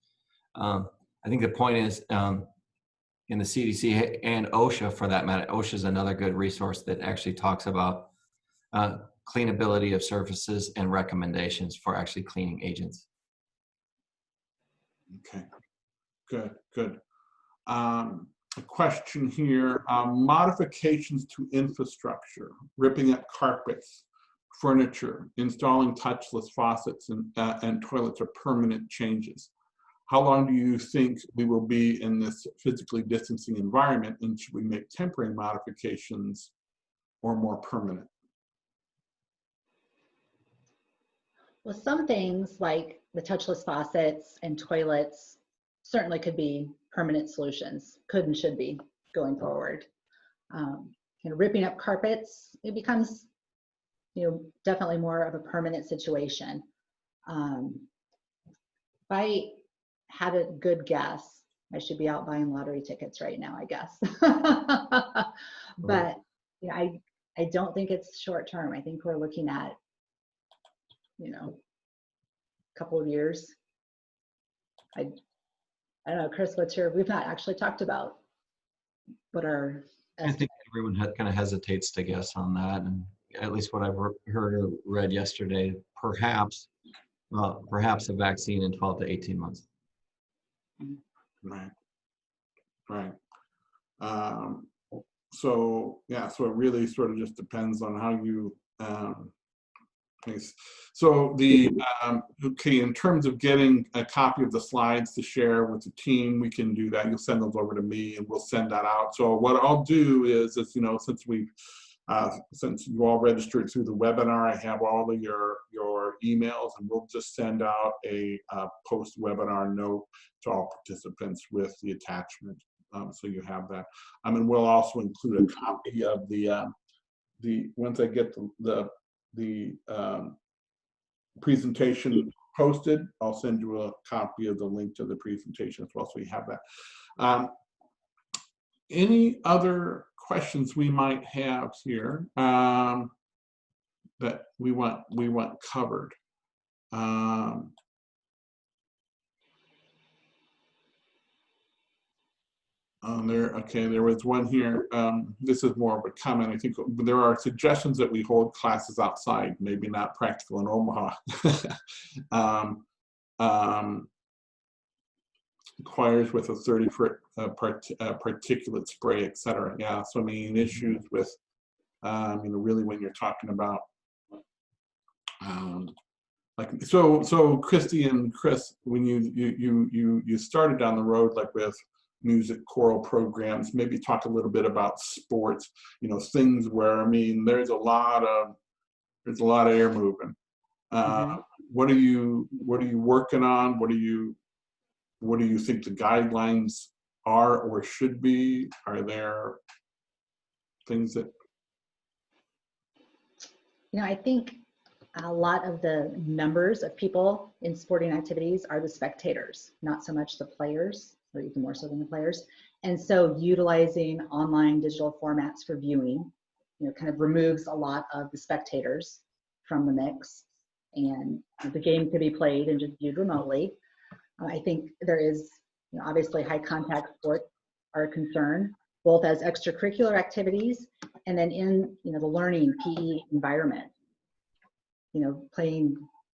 I think the point is, in the CDC and OSHA, for that matter, OSHA is another good resource that actually talks about cleanability of surfaces and recommendations for actually cleaning agents. Okay, good. A question here, modifications to infrastructure, ripping up carpets, furniture, installing touchless faucets and toilets are permanent changes. How long do you think we will be in this physically distancing environment, and should we make temporary modifications or more permanent? Well, some things like the touchless faucets and toilets certainly could be permanent solutions, could and should be going forward. Ripping up carpets, it becomes, definitely more of a permanent situation. If I had a good guess, I should be out buying lottery tickets right now, I guess. But I don't think it's short term. I think we're looking at, a couple of years. I don't know, Chris, we've not actually talked about what our I think everyone kind of hesitates to guess on that, and at least what I've heard or read yesterday, perhaps a vaccine in 12 to 18 months. Right. So it really sort of just depends on how you. So in terms of getting a copy of the slides to share with the team, we can do that. You'll send those over to me and we'll send that out. So what I'll do is since you all registered through the webinar, I have all of your emails, and we'll just send out a post-webinar note to all participants with the attachment. So you have that. And we'll also include a copy of the once I get the presentation posted, I'll send you a copy of the link to the presentation as well, so you have that. Any other questions we might have here that we want covered? There was one here. This is more of a comment. I think there are suggestions that we hold classes outside, maybe not practical in Omaha. Choirs with a 30-foot particulate spray, etc. Yeah, so I mean, issues with, really when you're talking about, so Christy and Chris, when you started down the road, like with music choral programs, maybe talk a little bit about sports, things where, there's a lot of air moving. What are you working on? What do you think the guidelines are or should be? Are there things that? I think a lot of the numbers of people in sporting activities are the spectators, not so much the players, or even more so than the players. And so utilizing online digital formats for viewing, kind of removes a lot of the spectators from the mix, and the game could be played and just viewed remotely. I think there is, obviously high contact sports are a concern. both as extracurricular activities and then in, the learning PE environment.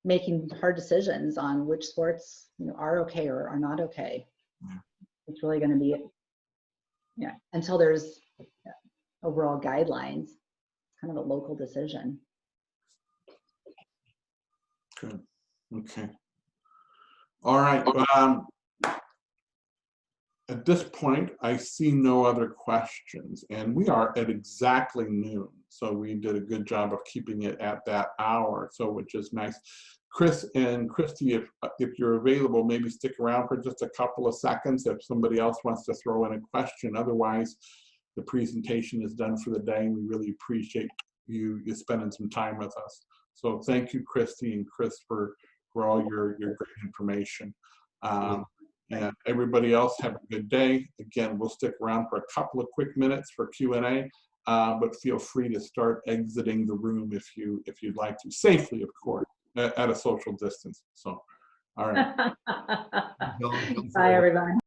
Making hard decisions on which sports, are okay or are not okay. It's really going to be, until there's overall guidelines, kind of a local decision. Good. Okay. All right. At this point, I see no other questions, and we are at exactly noon. So we did a good job of keeping it at that hour, so which is nice. Chris and Christy, if you're available, maybe stick around for just a couple of seconds if somebody else wants to throw in a question. Otherwise, the presentation is done for the day, and we really appreciate you spending some time with us. So thank you, Christy and Chris, for all your great information. And everybody else, have a good day. Again, we'll stick around for a couple of quick minutes for Q&A, but feel free to start exiting the room if you'd like to, safely, of course, at a social distance. So, all right. Bye, everyone.